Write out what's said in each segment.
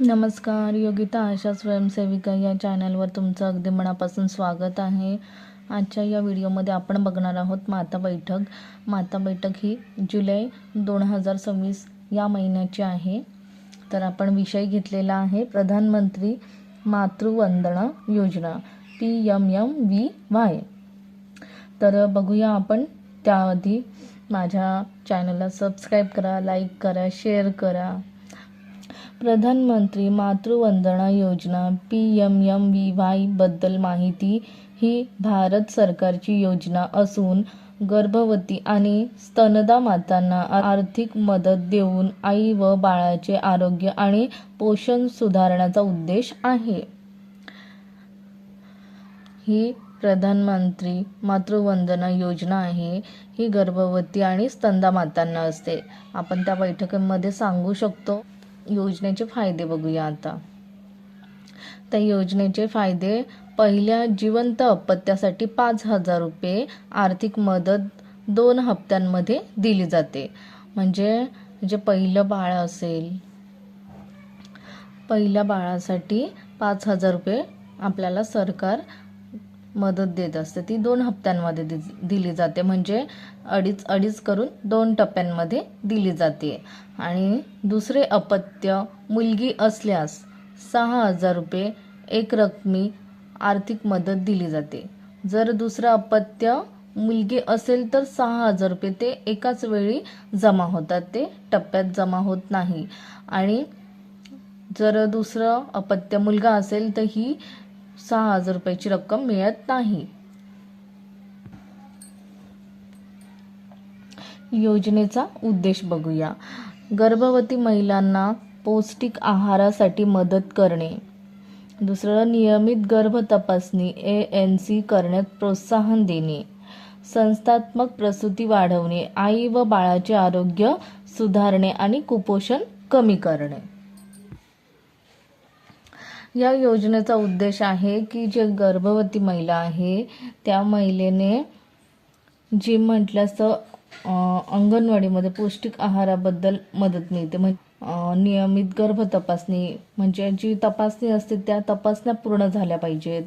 नमस्कार. योगिता आशा स्वयंसेविका या चॅनलवर तुमचं अगदी मनापासून स्वागत आहे. आजच्या या व्हिडिओमध्ये आपण बघणार आहोत माता बैठक. माता बैठक ही जुलै 2026 या महिन्याची आहे. तर आपण विषय घेतलेला आहे प्रधानमंत्री मातृवंदना योजना PMMVY. तर बघूया आपण. त्याआधी माझ्या चॅनलला सबस्क्राईब करा, लाईक करा, शेअर करा. प्रधानमंत्री मातृवंदना योजना PMMVY बद्दल माहिती. ही भारत सरकारची योजना असून गर्भवती आणि स्तनदा मातांना आर्थिक मदत देऊन आई व बाळाचे आरोग्य आणि पोषण सुधारण्याचा उद्देश आहे. ही प्रधानमंत्री मातृवंदना योजना आहे. ही गर्भवती आणि स्तनदा मातांना असते. आपण त्या बैठकीमध्ये सांगू शकतो. योजनेचे फायदे बघूया आता. त्या योजनेचे फायदे: पहिल्या जिवंत अपत्यासाठी 5,000 रुपये आर्थिक मदत 2 हप्त्यांमध्ये दिली जाते. म्हणजे जे पहिलं बाळ असेल, पहिल्या बाळासाठी 5,000 रुपये आपल्याला सरकार मदत देत असते. ती 2 हप्त्यांमध्ये दिली जाते. म्हणजे अडीच करून 2 टप्प्यांमध्ये दिली जाते. आणि दुसरे अपत्य मुलगी असल्यास 6,000 रुपये एक रकमी आर्थिक मदत दिली जाते. जर दुसरं अपत्य मुलगी असेल तर 6,000 रुपये ते एकाच वेळी जमा होतात, ते टप्प्यात जमा होत नाही. आणि जर दुसरं अपत्य मुलगा असेल तर ही 6,000 रुपयाची रक्कम मिळत नाही. योजनेचा उद्देश बघूया. गर्भवती महिलांना पौष्टिक आहारासाठी मदत करणे. दुसरं, नियमित गर्भ तपासणी ANC करण्यात प्रोत्साहन देणे. संस्थात्मक प्रसूती वाढवणे, आई व बाळाचे आरोग्य सुधारणे आणि कुपोषण कमी करणे. या योजनेचा उद्देश आहे की जे गर्भवती महिला आहे त्या महिलेने जी म्हटल्यास अंगणवाडीमध्ये पौष्टिक आहाराबद्दल मदत मिळते. नियमित गर्भ तपासणी म्हणजे जी तपासणी असते त्या तपासण्या पूर्ण झाल्या पाहिजेत.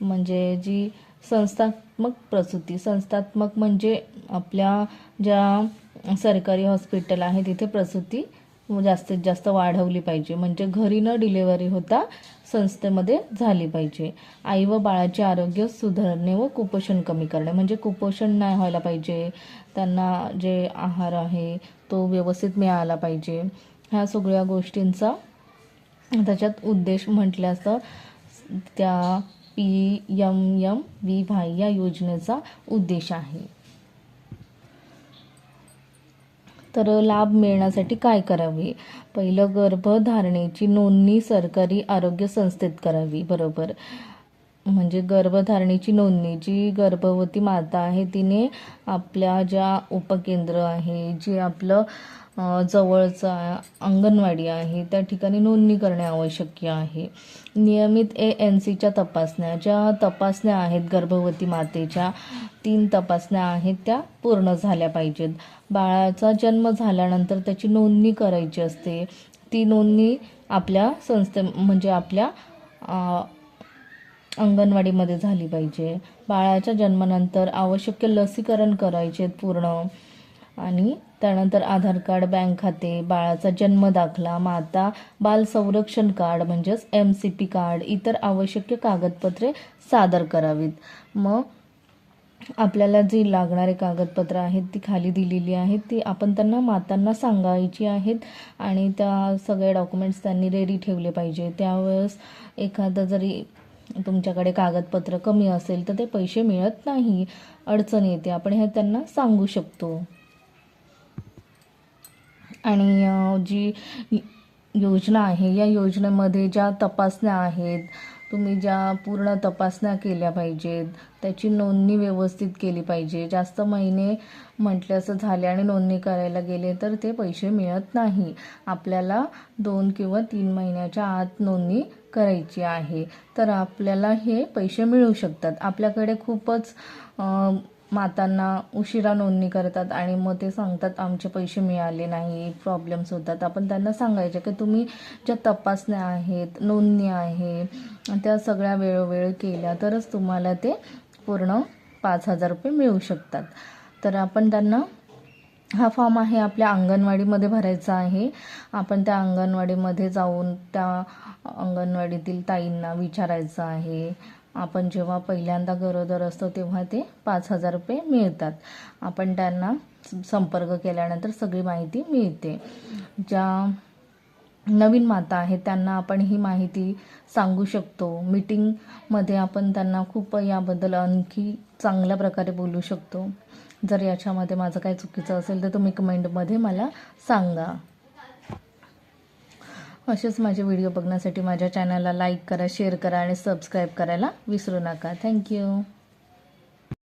म्हणजे जी संस्थात्मक प्रसूती, संस्थात्मक म्हणजे आपल्या ज्या सरकारी हॉस्पिटल आहे तिथे प्रसूती जास्तीत जास्त वाढवली पाहिजे. म्हणजे घरी न डिलिव्हरी होता संस्थेमध्ये झाली पाहिजे. आई व बाळाचे आरोग्य सुधारणे व कुपोषण कमी करणे. म्हणजे कुपोषण नाही व्हायला पाहिजे, त्यांना जे आहार आहे तो व्यवस्थित मिळाला पाहिजे. ह्या सगळ्या गोष्टींचा त्याच्यात उद्देश म्हटल्यास त्या PMMVY या योजनेचा उद्देश आहे. तर लाभ मिळण्यासाठी काय करावे? पहिलं, गर्भधारणेची नोंदणी सरकारी आरोग्य संस्थेत करावी. बरोबर. म्हणजे गर्भधारणेची नोंदणी जी गर्भवती माता आहे तिने आपल्या ज्या उपकेंद्र आहे, जे आपलं जवळचं अंगणवाडी आहे त्या ठिकाणी नोंदणी करणे आवश्यक आहे. नियमित ANCच्या तपासण्या, ज्या तपासण्या आहेत गर्भवती मातेच्या 3 तपासण्या आहेत त्या पूर्ण झाल्या पाहिजेत. बाळाचा जन्म झाल्यानंतर त्याची नोंदणी करायची असते. ती नोंदणी आपल्या म्हणजे आपल्या अंगणवाडीमध्ये झाली पाहिजे. बाळाच्या जन्मानंतर आवश्यक लसीकरण करायचे पूर्ण. आणि त्यानंतर आधार कार्ड, बँक खाते, बाळाचा जन्म दाखला, माता बाल संरक्षण कार्ड म्हणजेच MCP कार्ड, इतर आवश्यक कागदपत्रे सादर करावीत. मग आपल्याला जी लागणारे कागदपत्र आहेत ती खाली दिलेली आहेत, ती आपण त्यांना मातांना सांगायची आहेत. आणि त्या सगळे डॉक्युमेंट्स त्यांनी रेडी ठेवले पाहिजे. त्यावेळेस एखादं जरी तुमच्याकडे कागदपत्र कमी असेल तर ते पैसे मिळत नाही, अडचण येते. आपण हे त्यांना सांगू शकतो. आणि जी योजना आहे या योजनेमध्ये ज्या तपासण्या आहेत, तुम्ही ज्या पूर्ण तपासण्या केल्या पाहिजेत, त्याची नोंदणी व्यवस्थित केली पाहिजे. जास्त महिने म्हटले असं झाले आणि नोंदणी करायला गेले तर ते पैसे मिळत नाही. आपल्याला 2 किंवा 3 महिन्याच्या आत नोंदणी करायची आहे तर आपल्याला हे पैसे मिळू शकतात. आपल्याकडे खूपच मातांना उशिरा नोंदणी करतात आणि मग ते सांगतात आमचे पैसे मिळाले नाही, प्रॉब्लेम्स होतात. आपण त्यांना सांगायचे की तुम्ही ज्या तपासण्या आहेत, नोंदणी आहे, त्या सगळ्या वेळोवेळ केल्या तरच तुम्हाला ते पूर्ण 5,000 रुपये मिळू शकतात. तर आपण त्यांना हा फॉर्म आहे आपल्या अंगणवाडीमध्ये भरायचा आहे. आपण त्या अंगणवाडीमध्ये जाऊन त्या अंगणवाडीतील ताईंना विचारायचं आहे. आपण जेव्हा पहिल्यांदा गरोदर असतो तेव्हा ते 5,000 रुपये मिळतात. आपण त्यांना संपर्क केल्यानंतर सगळी माहिती मिळते. ज्या नवीन माता आहेत त्यांना आपण ही माहिती सांगू शकतो. मीटिंगमध्ये आपण त्यांना खूप याबद्दल आणखी चांगल्या प्रकारे बोलू शकतो. जर याच्यामध्ये माझं काही चुकीचं असेल तर तुम्ही कमेंटमध्ये मला सांगा. असेच माझे व्हिडिओ बघण्यासाठी माझ्या चॅनलला लाईक करा, शेअर करा आणि सबस्क्राईब करायला विसरू नका. थँक्यू.